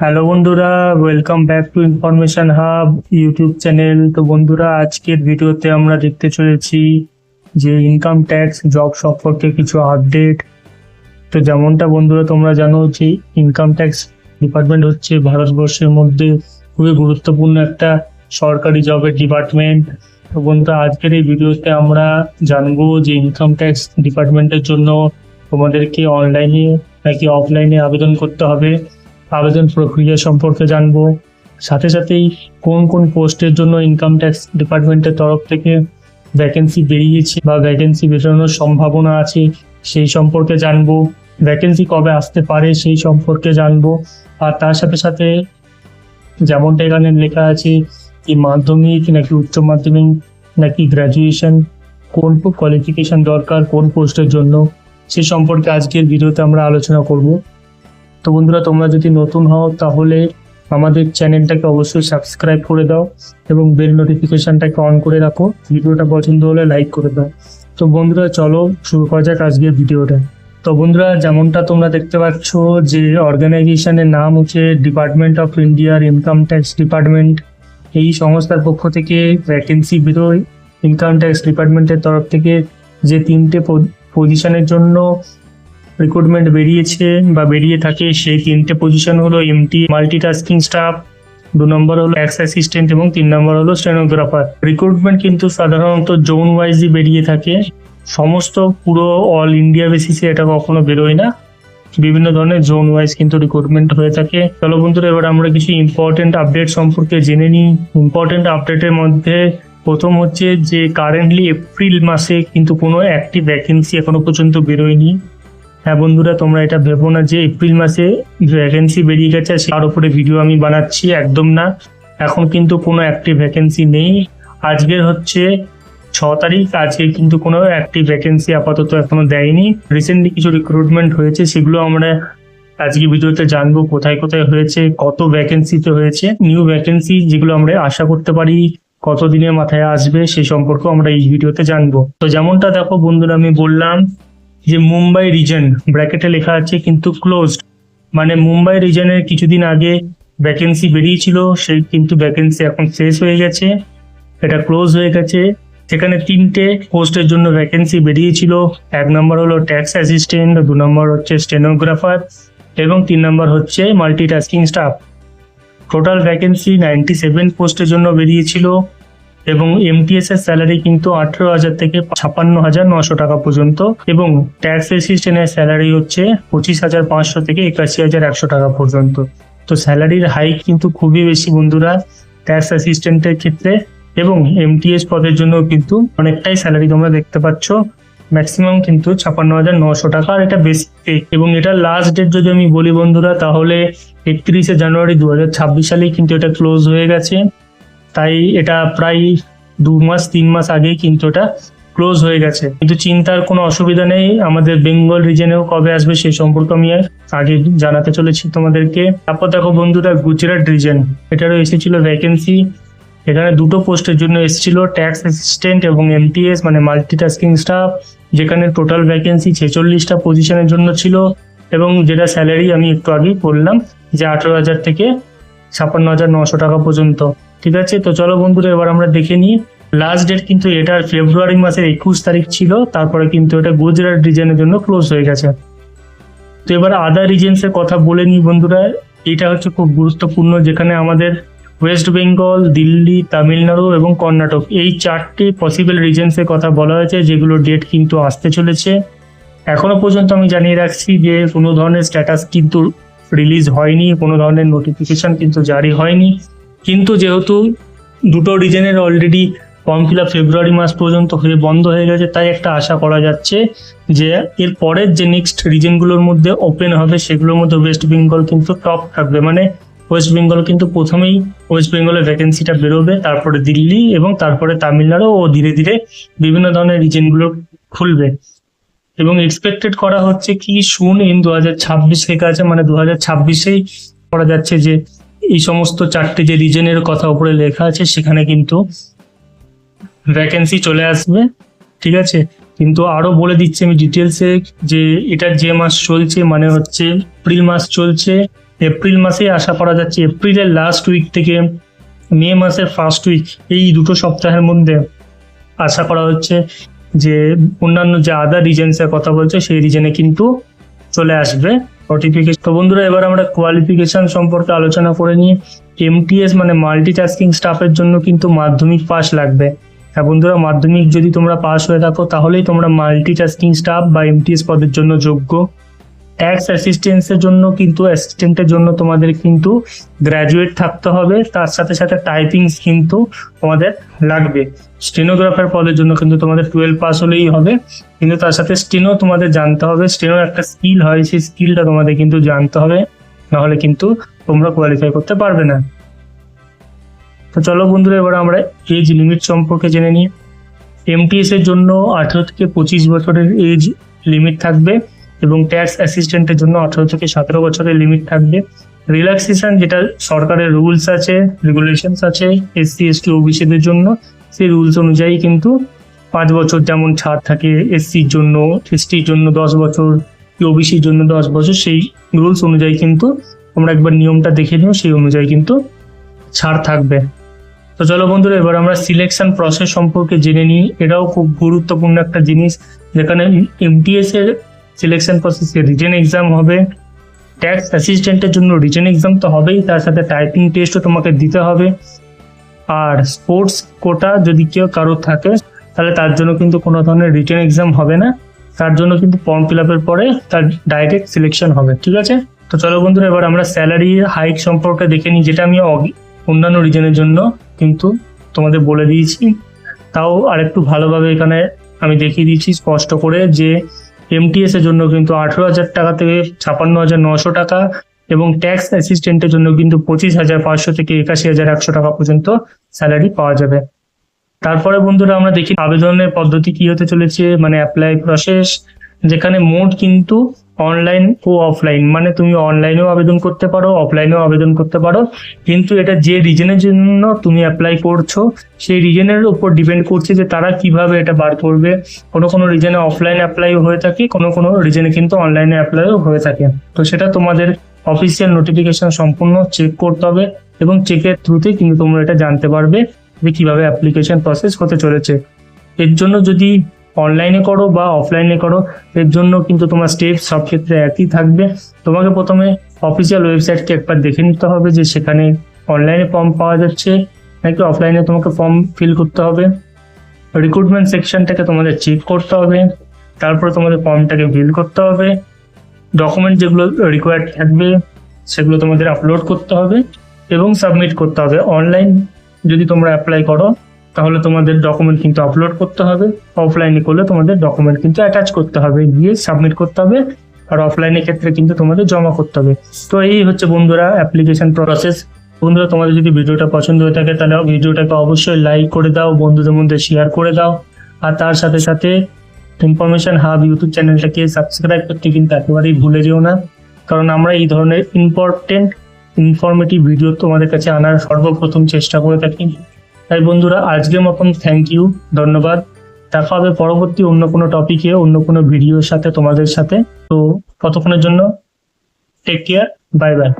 Hello বন্ধুরা, welcome back to information hub YouTube channel. তো বন্ধুরা, আজকের ভিডিওতে আমরা দেখতে চলেছি যে ইনকাম ট্যাক্স জব সম্পর্কে কিছু আপডেট। তো যেমনটা বন্ধুরা তোমরা জানো যে ইনকাম ট্যাক্স ডিপার্টমেন্ট হচ্ছে ভারতবর্ষের মধ্যে খুবই গুরুত্বপূর্ণ একটা সরকারি জবের ডিপার্টমেন্ট। তো বন্ধুরা, আজকের এই ভিডিওতে আমরা জানবো যে ইনকাম ট্যাক্স ডিপার্টমেন্টের জন্য তোমাদেরকে অনলাইনে নাকি অফলাইনে আবেদন করতে হবে, আবেদন প্রক্রিয়া সম্পর্কে জানবো। সাথে সাথেই কোন কোন পোস্টের জন্য ইনকাম ট্যাক্স ডিপার্টমেন্টের তরফ থেকে ভ্যাকেন্সি বেরিয়েছে বা ভ্যাকেন্সি বেরোনোর সম্ভাবনা আছে সেই সম্পর্কে জানবো। ভ্যাকেন্সি কবে আসতে পারে সেই সম্পর্কে জানবো। আর তার সাথে সাথে যেমনটা এখানে লেখা আছে কি মাধ্যমিক নাকি উচ্চ মাধ্যমিক নাকি গ্র্যাজুয়েশন, কোন কোয়ালিফিকেশন দরকার কোন পোস্টের জন্য, সে সম্পর্কে আজকের ভিডিওতে আমরা আলোচনা করব। তো বন্ধুরা, তোমরা যদি নতুন হও তাহলে আমাদের চ্যানেলটাকে অবশ্যই সাবস্ক্রাইব করে দাও এবং বেল নোটিফিকেশনটাকে অন করে রাখো। ভিডিওটা পছন্দ হলে লাইক করে দাও। তো বন্ধুরা, চলো শুরু করা যাক আজকের ভিডিওটা। তো বন্ধুরা, যেমনটা তোমরা দেখতে পাচ্ছ যে অর্গানাইজেশনের নাম হচ্ছে ডিপার্টমেন্ট অফ ইন্ডিয়ার ইনকাম ট্যাক্স ডিপার্টমেন্ট। এই সংস্থার পক্ষ থেকে ভ্যাকেন্সি বেরোয় ইনকাম ট্যাক্স ডিপার্টমেন্টের তরফ থেকে। যে তিনটে পজিশনের জন্য রিক্রুটমেন্ট বেরিয়েছে বা বেরিয়ে থাকে সেই তিনটে পজিশন হলো এমটি মাল্টিটাস্কিং স্টাফ, 2 নম্বর হলো ট্যাক্স অ্যাসিস্ট্যান্ট এবং 3 নম্বর হলো স্টেনোগ্রাফার। রিক্রুটমেন্ট কিন্তু সাধারণত জোন ওয়াইজই বেরিয়ে থাকে, সমস্ত পুরো অল ইন্ডিয়া বেসিসে এটা কখনো বেরোয় না, বিভিন্ন ধরনের জোন ওয়াইজ কিন্তু রিক্রুটমেন্ট হয়ে থাকে। চলো বন্ধুরা, এবার আমরা কিছু ইম্পর্টেন্ট আপডেট সম্পর্কে জেনে নিই। ইম্পর্টেন্ট আপডেটের মধ্যে প্রথম হচ্ছে যে কারেন্টলি এপ্রিল মাসে কিন্তু কোনো অ্যাক্টিভ ভ্যাকেন্সি এখনো পর্যন্ত বেরোয়নি। হ্যাঁ বন্ধুরা, তোমরা এটা ভেবো না যে এপ্রিল মাসে ভ্যাকেন্সি বেরিয়ে গেছে তার উপরে ভিডিও আমি বানাচ্ছি, একদম না। এখন কিন্তু কোনো অ্যাক্টিভ ভ্যাকেন্সি নেই। আজকের হচ্ছে 6 তারিখ, আজকে কিন্তু কোনো অ্যাক্টিভ ভ্যাকেন্সি আপাতত এখনো দেয়নি। রিসেন্টলি কিছু রিক্রুটমেন্ট হয়েছে, সেগুলো আমরা আজকে ভিডিওতে জানবো কোথায় কোথায় হয়েছে, কত ভ্যাকেন্সিতে হয়েছে। নিউ ভ্যাকেন্সি যেগুলো আমরা আশা করতে পারি কত দিনের মাথায় আসবে সেই সম্পর্কে আমরা এই ভিডিওতে জানবো। তো যেমনটা দেখো বন্ধুরা, আমি বললাম যে মুম্বাই রিজন ব্র্যাকেটে লেখা আছে কিন্তু ক্লোজড, মানে মুম্বাই রিজনের কিছুদিন আগে ভ্যাকেন্সি বেরিয়েছিল, সেই কিন্তু ভ্যাকেন্সি এখন শেষ হয়ে গেছে, এটা ক্লোজ হয়ে গেছে। সেখানে 3টে পোস্টের জন্য ভ্যাকেন্সি বেরিয়েছিল। 1 নম্বর হলো ট্যাক্স অ্যাসিস্ট্যান্ট, 2 নম্বর হচ্ছে স্টেনোগ্রাফার এবং 3 নম্বর হচ্ছে মাল্টিটাস্কিং স্টাফ। টোটাল ভ্যাকেন্সি 97 পোস্টের জন্য বেরিয়েছিল এবং এমটিএস এর স্যালারি কিন্তু 18,000 থেকে 56,900 টাকা পর্যন্ত এবং ট্যাক্স অ্যাসিস্ট্যান্টের স্যালারি হচ্ছে 25,500 থেকে 81,100 টাকা পর্যন্ত। তো স্যালারির হাইক কিন্তু খুবই বেশি বন্ধুরা ট্যাক্স অ্যাসিস্ট্যান্টের ক্ষেত্রে, এবং এমটিএস পদের জন্য কিন্তু অনেকটাই স্যালারি তোমরা দেখতে পাচ্ছ, ম্যাক্সিমাম কিন্তু 56,900 টাকা। আর এটা বেসিক পে এবং এটা লাস্ট ডেট যদি আমি বলি বন্ধুরা তাহলে 31শে জানুয়ারি 2026 সালেই কিন্তু এটা ক্লোজ হয়ে গেছে। তাই এটা প্রায় 2 মাস 3 মাস আগেই কিন্তু এটা ক্লোজ হয়ে গেছে। কিন্তু চিন্তার কোনো অসুবিধা নেই, আমাদের বেঙ্গল রিজনেও কবে আসবে সেই সম্পর্কে আমি আগে জানাতে চলেছি তোমাদেরকে। তারপর দেখো বন্ধুরা, গুজরাট রিজন এটারও এসেছিল ভ্যাকেন্সি। এখানে 2টো পোস্টের জন্য এসেছিল, ট্যাক্স অ্যাসিস্ট্যান্ট এবং এমটিএস মানে মাল্টিটাস্কিং স্টাফ, যেখানে টোটাল ভ্যাকেন্সি 46টা পজিশনের জন্য ছিল এবং যেটা স্যালারি আমি একটু আগেই বললাম যে 18,000 থেকে 56,900 টাকা পর্যন্ত। ঠিক আছে, তো চলো বন্ধুরা, এবার আমরা দেখে নিই। লাস্ট ডেট কিন্তু এটা ফেব্রুয়ারি মাসের 21 তারিখ ছিল, তারপরে কিন্তু এটা গুজরাট রিজনের জন্য ক্লোজ হয়ে গেছে। তো এবার আদার রিজনসের কথা বলে নিই বন্ধুরা। এটা হচ্ছে খুব গুরুত্বপূর্ণ, যেখানে আমাদের ওয়েস্ট বেঙ্গল, দিল্লি, তামিলনাড়ু এবং কর্ণাটক এই 4টে পসিবল রিজনসের কথা বলা হয়েছে, যেগুলো ডেট কিন্তু আসতে চলেছে। এখনো পর্যন্ত আমি জানিয়ে রাখছি যে কোনো ধরনের স্ট্যাটাস কিন্তু রিলিজ হয়নি, কোনো ধরনের নোটিফিকেশন কিন্তু জারি হয়নি। কিন্তু যেহেতু 2টো রিজনের অলরেডি ফর্ম ফিল আপ ফেব্রুয়ারি মাস পর্যন্ত হয়ে বন্ধ হয়ে গেছে, তাই একটা আশা করা যাচ্ছে যে এর পরের যে নেক্সট রিজনগুলোর মধ্যে ওপেন হবে সেগুলোর মধ্যে ওয়েস্ট বেঙ্গল কিন্তু টপ থাকবে। মানে ওয়েস্ট বেঙ্গল কিন্তু প্রথমেই ওয়েস্ট বেঙ্গলের ভ্যাকেন্সিটা বেরোবে, তারপরে দিল্লি এবং তারপরে তামিলনাড়ু ও ধীরে ধীরে বিভিন্ন ধরনের রিজনগুলো খুলবে। এবং এক্সপেক্টেড করা হচ্ছে কি শুন ইন 2026 লেখা আছে, মানে 2026এই করা যাচ্ছে যে এই সমস্ত 4টে যে রিজনের কথা উপরে লেখা আছে সেখানে কিন্তু ভ্যাকেন্সি চলে আসবে। ঠিক আছে, কিন্তু আরো বলে দিচ্ছি আমি ডিটেলসে যে এটা যে মাস চলছে মানে হচ্ছে এপ্রিল মাস চলছে এপ্রিল মাসে আশা করা যাচ্ছে, এপ্রিলের লাস্ট উইক থেকে মে মাসের ফার্স্ট উইক, এই 2 সপ্তাহের মধ্যে আশা করা হচ্ছে যে অন্যান্য যে আদার রিজেন্সের কথা বলছে সেই রিজনে কিন্তু চলে আসবে নোটিফিকেশন। তো বন্ধুরা, এবার আমরা কোয়ালিফিকেশন সম্পর্কে আলোচনা করে নিই। এমটিএস মানে মাল্টিটাস্কিং স্টাফের জন্য কিন্তু মাধ্যমিক পাস লাগবে। হ্যাঁ বন্ধুরা, মাধ্যমিক যদি তোমরা পাস হয়ে থাকো তাহলেই তোমরা মাল্টিটাস্কিং স্টাফ বা এমটিএস পদের জন্য যোগ্য। ট্যাক্স অ্যাসিস্ট্যান্সের জন্য কিন্তু অ্যাসিস্ট্যান্টের জন্য তোমাদের কিন্তু গ্র্যাজুয়েট থাকতে হবে, তার সাথে সাথে টাইপিং কিন্তু তোমাদের লাগবে। স্টেনোগ্রাফার পদের জন্য কিন্তু তোমাদের 12 পাস হলেই হবে, কিন্তু তার সাথে স্টেনো তোমাদের জানতে হবে। স্টেনোর একটা স্কিল হয়, সেই স্কিলটা তোমাদের কিন্তু জানতে হবে, নাহলে কিন্তু তোমরা কোয়ালিফাই করতে পারবে না। তো চলো বন্ধুরা, এবার আমরা এজ লিমিট সম্পর্কে জেনে নিই। এমটিএস এর জন্য 18 থেকে 25 বছরের এজ লিমিট থাকবে এবং ট্যাক্স অ্যাসিস্ট্যান্টের জন্য 18 থেকে 17 বছরের লিমিট থাকবে। রিল্যাক্সেশন যেটা সরকারের রুলস আছে, রেগুলেশনস আছে এসসি এসটি ওবিসিদের জন্য, সেই রুলস অনুযায়ী কিন্তু 5 বছর যেমন ছাড় থাকে এসসির জন্য, এসটির জন্য 10 বছর, ওবিসির জন্য 10 বছর, সেই রুলস অনুযায়ী কিন্তু তোমরা একবার নিয়মটা দেখে নিও, সেই অনুযায়ী কিন্তু ছাড় থাকবে। তো চলো বন্ধুরা, এবার আমরা সিলেকশন প্রসেস সম্পর্কে জেনে নিই। এটাও খুব গুরুত্বপূর্ণ একটা জিনিস, যেখানে এমটিএস এর সিলেকশন প্রসেসে রিটেন এক্সাম হবে। ট্যাক্স অ্যাসিস্ট্যান্টের জন্য রিটেন এক্সাম তো হবেই, তার সাথে টাইপিং টেস্টও তোমাকে দিতে হবে। আর স্পোর্টস কোটা যদি কেউ কারোর থাকে তাহলে তার জন্য কিন্তু কোনো ধরনের রিটেন এক্সাম হবে না, তার জন্য কিন্তু ফর্ম ফিল আপের পরে তার ডাইরেক্ট সিলেকশন হবে। ঠিক আছে, তো চলো বন্ধুরা, এবার আমরা স্যালারি হাইক সম্পর্কে দেখে নিই, যেটা আমি অন্যান্য রিজনের জন্য কিন্তু তোমাদের বলে দিয়েছি। তাও আরেকটু ভালোভাবে এখানে আমি দেখিয়ে দিয়েছি স্পষ্ট করে যে এমটিএস এর জন্য কিন্তু 18,000 টাকা থেকে 56,900 টাকা এবং ট্যাক্স অ্যাসিস্ট্যান্টের জন্য কিন্তু 25,500 থেকে 81,100 টাকা পর্যন্ত স্যালারি পাওয়া যাবে। তারপরে বন্ধুরা আমরা দেখি আবেদনের পদ্ধতি কি হতে চলেছে, মানে অ্যাপ্লাই প্রসেস, যেখানে মোট কিন্তু অনলাইন ও অফলাইন, মানে তুমি অনলাইনেও আবেদন করতে পারো, অফলাইনেও আবেদন করতে পারো, কিন্তু এটা যে রিজনের জন্য তুমি অ্যাপ্লাই করছো সেই রিজনের উপর ডিপেন্ড করছে যে তারা কিভাবে এটা বার করবে। কোনো কোনো রিজনে অফলাইন অ্যাপ্লাইও হয়ে থাকে, কোনো কোনো রিজনে কিন্তু অনলাইনে অ্যাপ্লাইও হয়ে থাকে। তো সেটা তোমাদের অফিসিয়াল নোটিফিকেশন সম্পূর্ণ চেক করতে হবে এবং চেকের থ্রুতেই কিন্তু তোমরা এটা জানতে পারবে যে কিভাবে অ্যাপ্লিকেশন প্রসেস হতে চলেছে। এর জন্য যদি অনলাইনে করো বা অফলাইনে করো, এর জন্য কিন্তু তোমার স্টেপ সব ক্ষেত্রে একই থাকবে। তোমাকে প্রথমে অফিসিয়াল ওয়েবসাইটকে একবার দেখে নিতে হবে যে সেখানে অনলাইনে ফর্ম পাওয়া যাচ্ছে নাকি অফলাইনে তোমাকে ফর্ম ফিল করতে হবে। রিক্রুটমেন্ট সেকশনটাকে তোমাদের চেক করতে হবে, তারপরে তোমাদের ফর্মটাকে ফিল করতে হবে। ডকুমেন্ট যেগুলো রিকোয়ার্ড থাকবে সেগুলো তোমাদের আপলোড করতে হবে এবং সাবমিট করতে হবে। অনলাইন যদি তোমরা অ্যাপ্লাই করো তাহলে তোমাদের ডকুমেন্ট কিন্তু আপলোড করতে হবে, অফলাইনে করলে তোমাদের ডকুমেন্ট কিন্তু অ্যাটাচ করতে হবে, গিয়ে সাবমিট করতে হবে, আর অফলাইনের ক্ষেত্রে কিন্তু তোমাদের জমা করতে হবে। তো এই হচ্ছে বন্ধুরা অ্যাপ্লিকেশন প্রসেস। বন্ধুরা, তোমাদের যদি ভিডিওটা পছন্দ হয়ে থাকে তাহলে ভিডিওটাকে অবশ্যই লাইক করে দাও, বন্ধুদের মধ্যে শেয়ার করে দাও, আর তার সাথে সাথে ইনফরমেশন হাব ইউটিউব চ্যানেলটাকে সাবস্ক্রাইব করতে কিন্তু একেবারেই ভুলে যেও না, কারণ আমরা এই ধরনের ইনফরমেটিভ ভিডিও তোমাদের কাছে আনার সর্বপ্রথম চেষ্টা করে থাকি। তাই বন্ধুরা, আজকের মতন থ্যাংক ইউ, ধন্যবাদ। দেখা হবে পরবর্তী অন্য কোনো টপিকে, অন্য কোনো ভিডিওর সাথে তোমাদের সাথে। তো ততক্ষণের জন্য টেক কেয়ার, বাই বাই।